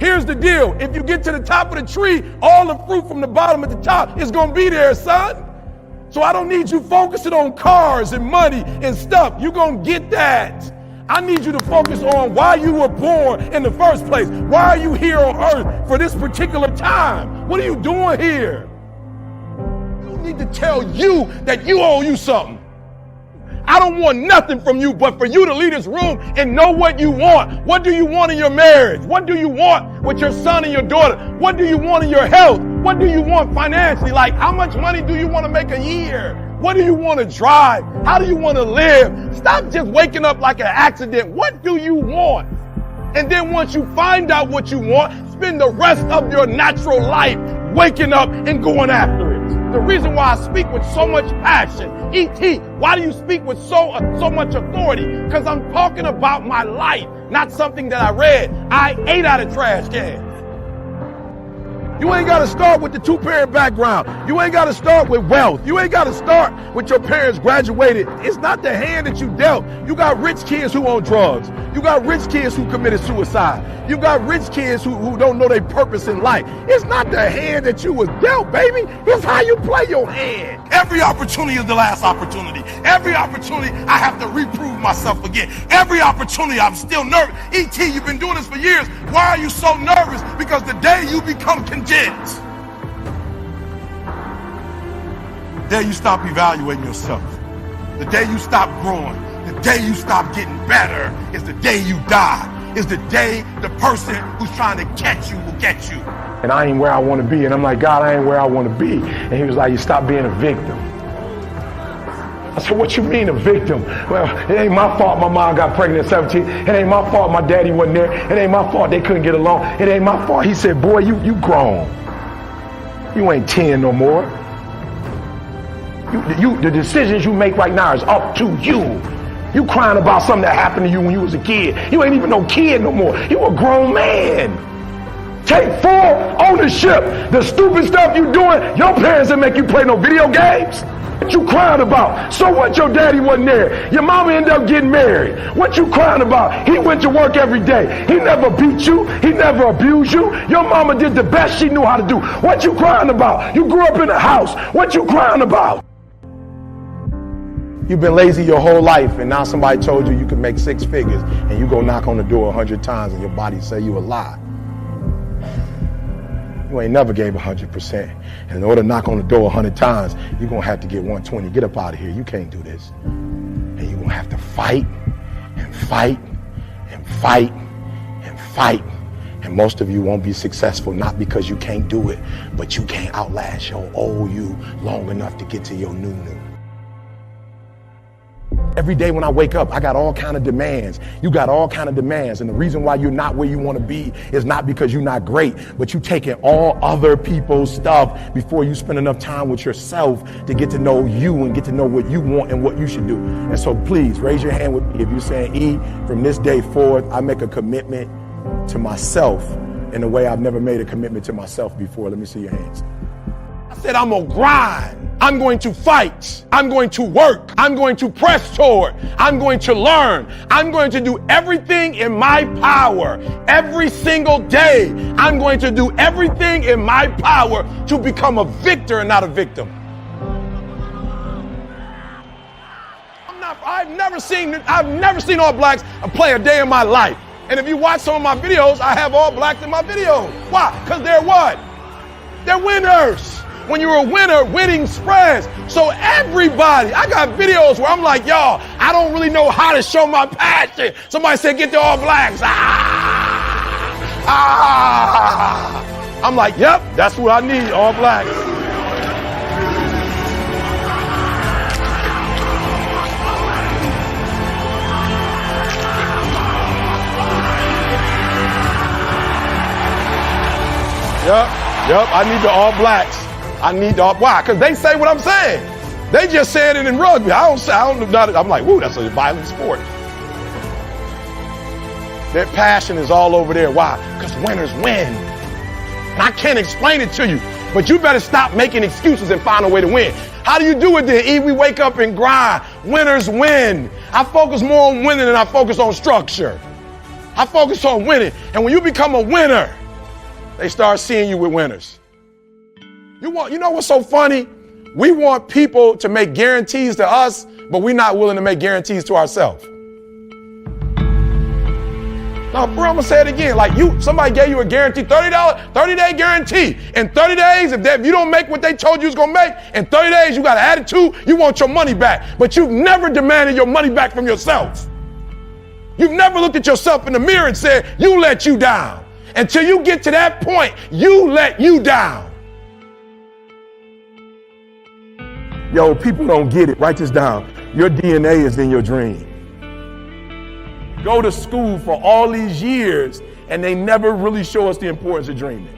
Here's the deal. If you get to the top of the tree, all the fruit from the bottom at the top is going to be there, son. So I don't need you focusing on cars and money and stuff. You're going to get that. I need you to focus on why you were born in the first place. Why are you here on earth for this particular time? What are you doing here? You need to tell you that you owe you something. I don't want nothing from you but for you to leave this room and know what you want. What do you want in your marriage? What do you want with your son and your daughter? What do you want in your health? What do you want financially? Like, how much money do you want to make a year? What do you want to drive? How do you want to live? Stop just waking up like an accident. What do you want? And then once you find out what you want, spend the rest of your natural life waking up and going after it. The reason why I speak with so much passion, E.T., why do you speak with so much authority? Because I'm talking about my life, not something that I read. I ate out of trash cans. You ain't got to start with the two-parent background. You ain't got to start with wealth. You ain't got to start with your parents graduated. It's not the hand that you dealt. You got rich kids who own drugs. You got rich kids who committed suicide. You got rich kids who don't know their purpose in life. It's not the hand that you was dealt, baby. It's how you play your hand. Every opportunity is the last opportunity. Every opportunity, I have to reprove myself again. Every opportunity, I'm still nervous. E.T., you've been doing this for years. Why are you so nervous? Because the day you become content, the day you stop evaluating yourself, the day you stop growing, the day you stop getting better is the day you die. Is the day the person who's trying to catch you will get you. And I ain't where I want to be. And I'm like, God, I ain't where I want to be. And he was like, you stop being a victim. I said, what you mean a victim? Well, it ain't my fault my mom got pregnant at 17. It ain't my fault my daddy wasn't there. It ain't my fault they couldn't get along. It ain't my fault. He said, boy, you grown. You ain't 10 no more. The decisions you make right now is up to you. You crying about something that happened to you when you was a kid. You ain't even no kid no more. You a grown man. Take full ownership. The stupid stuff you doing, your parents didn't make you play no video games. What you crying about? So what, your daddy wasn't there? Your mama ended up getting married. What you crying about? He went to work every day. He never beat you. He never abused you. Your mama did the best she knew how to do. What you crying about? You grew up in a house. What you crying about? You've been lazy your whole life, and now somebody told you you can make 6 figures, and you go knock on the door 100 times, and your body say you a lie. You ain't never gave 100%. And in order to knock on the door 100 times, you're going to have to get 120. Get up out of here. You can't do this. And you're going to have to fight and fight and fight and fight. And most of you won't be successful, not because you can't do it, but you can't outlast your old you long enough to get to your new. Every day when I wake up, I got all kind of demands. You got all kind of demands. And the reason why you're not where you want to be is not because you're not great, but you taking all other people's stuff before you spend enough time with yourself to get to know you and get to know what you want and what you should do. And so please raise your hand with me if you're saying, E, from this day forward, I make a commitment to myself in a way I've never made a commitment to myself before. Let me see your hands. I said, I'm gonna grind. I'm going to fight. I'm going to work. I'm going to press toward. I'm going to learn. I'm going to do everything in my power every single day. I'm going to do everything in my power to become a victor and not a victim. I've never seen all blacks play a day in my life. And if you watch some of my videos, I have all blacks in my videos. Why? Because they're what? They're winners. When you're a winner, winning spreads. So everybody, I got videos where I'm like, y'all, I don't really know how to show my passion. Somebody said, get the all blacks. I'm like, yep, that's what I need, all blacks. Yep, I need the all blacks. I need the all, why? Because they say what I'm saying. They just said it in rugby. I don't know. I'm like, woo, that's a violent sport. Their passion is all over there. Why? Because winners win. And I can't explain it to you, but you better stop making excuses and find a way to win. How do you do it then, E? We wake up and grind. Winners win. I focus more on winning than I focus on structure. I focus on winning. And when you become a winner, they start seeing you with winners. You know what's so funny? We want people to make guarantees to us, but we're not willing to make guarantees to ourselves. Now, bro, I'm gonna say it again. Like somebody gave you a guarantee, $30, 30-day guarantee. In 30 days, if you don't make what they told you was gonna make, in 30 days you got an attitude, you want your money back. But you've never demanded your money back from yourself. You've never looked at yourself in the mirror and said, you let you down. Until you get to that point, you let you down. Yo, people don't get it. Write this down. Your DNA is in your dream. Go to school for all these years, and they never really show us the importance of dreaming.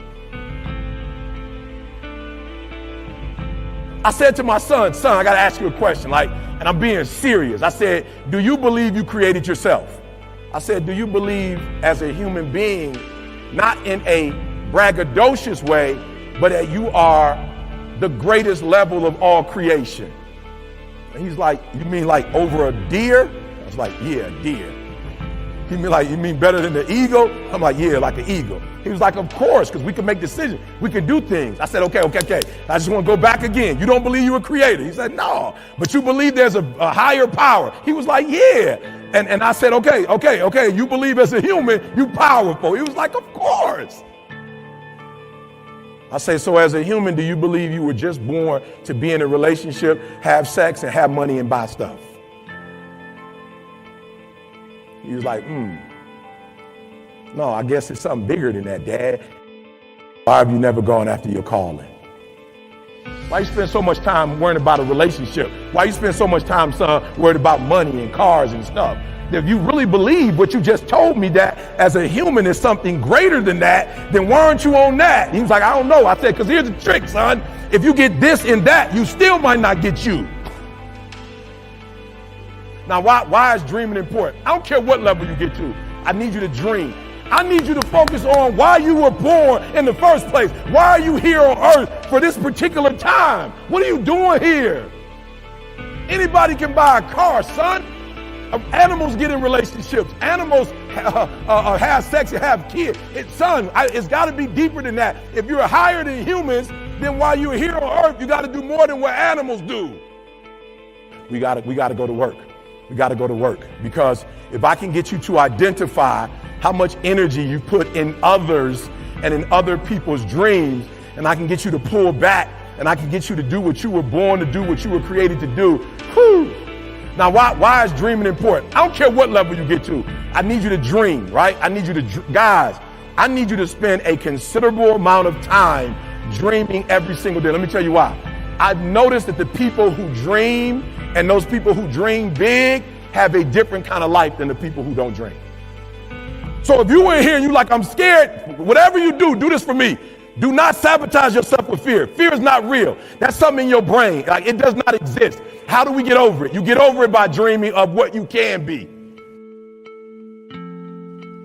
I said to my son, I got to ask you a question, and I'm being serious. I said, do you believe you created yourself? I said, do you believe as a human being, not in a braggadocious way, but that you are the greatest level of all creation? And he's like, you mean like over a deer? I was like, yeah, a deer. He mean like, you mean better than the eagle? I'm like, yeah, like an eagle. He was like, of course, because we can make decisions. We can do things. I said, okay. I just want to go back again. You don't believe you were created? He said, no, but you believe there's a higher power. He was like, yeah. And I said, okay. You believe as a human, you powerful. He was like, of course. I say, so as a human, do you believe you were just born to be in a relationship, have sex, and have money and buy stuff? He was like, no, I guess it's something bigger than that, Dad. Why have you never gone after your calling? Why you spend so much time worrying about a relationship? Why you spend so much time, son, worried about money and cars and stuff? If you really believe what you just told me, that as a human is something greater than that, then why aren't you on that? He was like, I don't know. I said, because here's the trick, son. If you get this and that, you still might not get you. Now, why is dreaming important? I don't care what level you get to. I need you to dream. I need you to focus on why you were born in the first place. Why are you here on earth for this particular time? What are you doing here? Anybody can buy a car, son. Animals get in relationships. Animals have sex and have kids. It's got to be deeper than that. If you're higher than humans, then while you're here on earth, you got to do more than what animals do. We got to go to work. We got to go to work, because if I can get you to identify how much energy you put in others and in other people's dreams, and I can get you to pull back, and I can get you to do what you were born to do, what you were created to do. Whew. Now, why is dreaming important? I don't care what level you get to. I need you to dream, right? I need you to, guys, I need you to spend a considerable amount of time dreaming every single day. Let me tell you why. I've noticed that the people who dream and those people who dream big have a different kind of life than the people who don't dream. So if you were here and you're like, I'm scared, whatever you do this for me. Do not sabotage yourself with fear. Fear is not real. That's something in your brain. Like, it does not exist. How do we get over it? You get over it by dreaming of what you can be.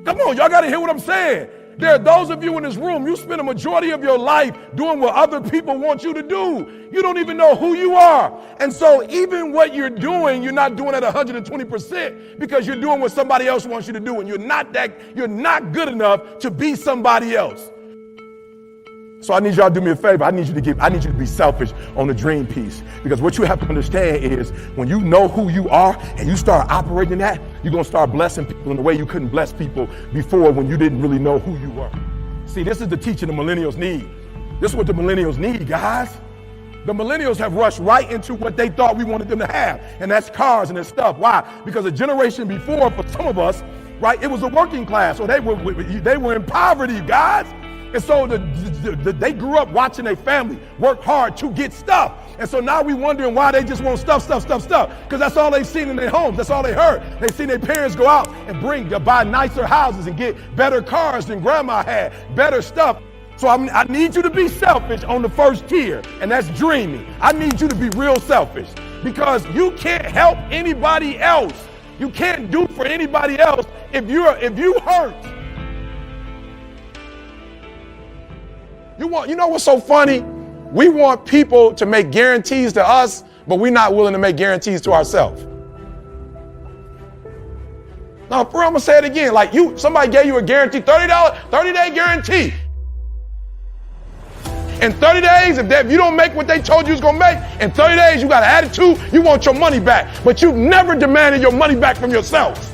Come on, y'all got to hear what I'm saying. There are those of you in this room, you spend a majority of your life doing what other people want you to do. You don't even know who you are. And so even what you're doing, you're not doing at 120% because you're doing what somebody else wants you to do. And you're not good enough to be somebody else. So I need y'all to do me a favor. I need you to be selfish on the dream piece, because what you have to understand is when you know who you are and you start operating that, you're going to start blessing people in a way you couldn't bless people before when you didn't really know who you were. See, this is the teaching the millennials need. This is what the millennials need, guys. The millennials have rushed right into what they thought we wanted them to have, and that's cars and that stuff. Why? Because a generation before, for some of us, right, it was a working class, or they were in poverty, guys. And so they grew up watching their family work hard to get stuff. And so now we wondering why they just want stuff. Because that's all they've seen in their homes. That's all they heard. They've seen their parents go out and buy nicer houses and get better cars than grandma had, better stuff. So I need you to be selfish on the first tier, and that's dreaming. I need you to be real selfish, because you can't help anybody else. You can't do for anybody else if you hurt. You know what's so funny? We want people to make guarantees to us, but we're not willing to make guarantees to ourselves. Now, I'm gonna say it again. Like somebody gave you a guarantee, $30, 30-day guarantee. In 30 days, if you don't make what they told you was gonna make, in 30 days you got an attitude, you want your money back. But you've never demanded your money back from yourself.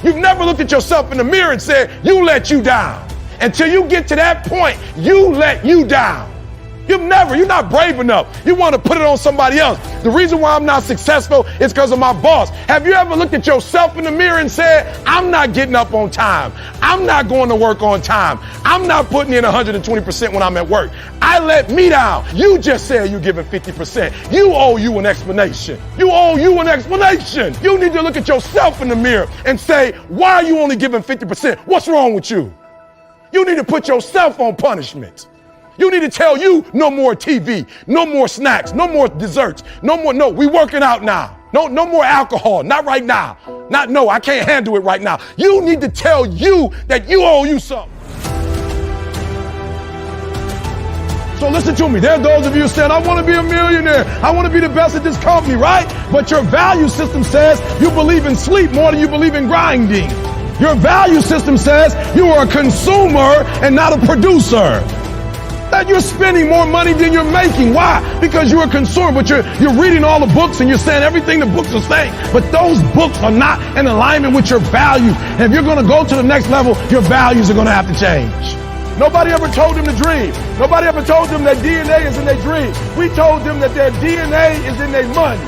You've never looked at yourself in the mirror and said, you let you down. Until you get to that point, you let you down. You're not brave enough. You want to put it on somebody else. The reason why I'm not successful is because of my boss. Have you ever looked at yourself in the mirror and said, I'm not getting up on time. I'm not going to work on time. I'm not putting in 120% when I'm at work. I let me down. You just said you're giving 50%. You owe you an explanation. You owe you an explanation. You need to look at yourself in the mirror and say, why are you only giving 50%? What's wrong with you? You need to put yourself on punishment. You need to tell you no more TV, no more snacks, no more desserts, no, we working out now. No more alcohol, not right now. I can't handle it right now. You need to tell you that you owe you something. So listen to me. There are those of you saying, I want to be a millionaire. I want to be the best at this company, right? But your value system says you believe in sleep more than you believe in grinding. Your value system says you are a consumer and not a producer. That you're spending more money than you're making. Why? Because you're a consumer, but you're reading all the books and you're saying everything the books are saying. But those books are not in alignment with your values. And if you're going to go to the next level, your values are going to have to change. Nobody ever told them to dream. Nobody ever told them that DNA is in their dream. We told them that their DNA is in their money.